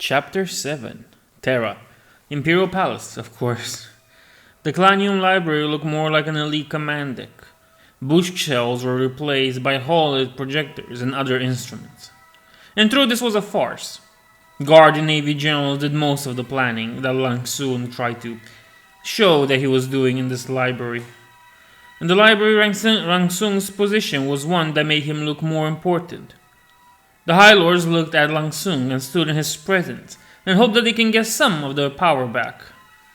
Chapter 7 Terra. Imperial Palace, of course. The Clanium Library looked more like an elite command deck. Bookshelves were replaced by holoid projectors and other instruments. And true, this was a farce. Guard and Navy generals did most of the planning that Lang Soon tried to show that he was doing in this library. In the library, Lang Soon's position was one that made him look more important. The High Lords looked at Lang Soon and stood in his presence and hoped that they can get some of their power back.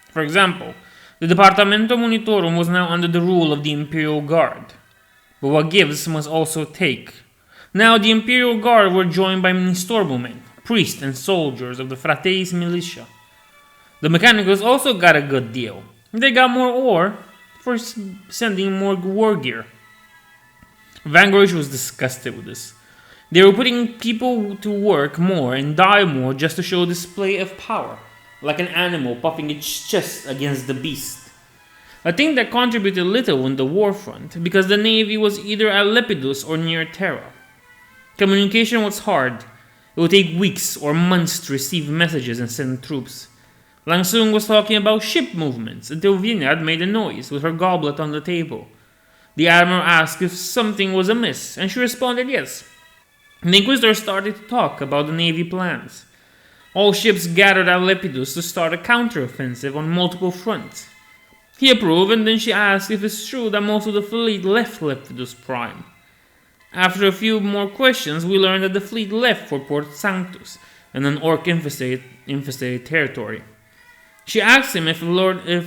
For example, the Departamento Monitorum was now under the rule of the Imperial Guard. But what gives must also take. Now the Imperial Guard were joined by Ministorbumen, priests and soldiers of the Frates militia. The Mechanicals also got a good deal. They got more ore for sending more war gear. Vanquish was disgusted with this. They were putting people to work more and die more just to show display of power, like an animal puffing its chest against the beast. A thing that contributed little in the war front, because the Navy was either at Lepidus or near Terra. Communication was hard. It would take weeks or months to receive messages and send troops. Lang Soon was talking about ship movements until Vinad made a noise with her goblet on the table. The Admiral asked if something was amiss, and she responded yes. The Inquisitor started to talk about the Navy plans. All ships gathered at Lepidus to start a counteroffensive on multiple fronts. He approved, and then she asked if it's true that most of the fleet left Lepidus Prime. After a few more questions, we learned that the fleet left for Port Sanctus, an Ork-infested territory. She asked him if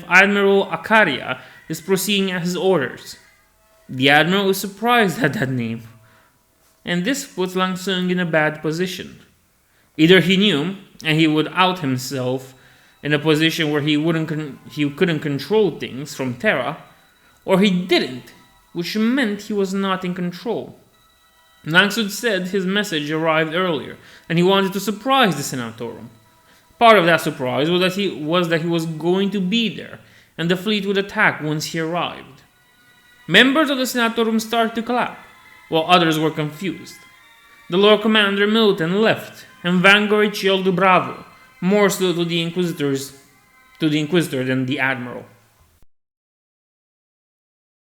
Admiral Akaria is proceeding at his orders. The Admiral is surprised at that name. And this puts Lang Soon in a bad position. Either he knew, and he would out himself in a position where he couldn't control things from Terra, or he didn't, which meant he was not in control. Lang Soon said his message arrived earlier, and he wanted to surprise the Senatorum. Part of that surprise was that he was going to be there, and the fleet would attack once he arrived. Members of the Senatorum started to clap, while others were confused. The Lord Commander Milton left, and Vanguard yelled Bravo, more so to the Inquisitor than the Admiral.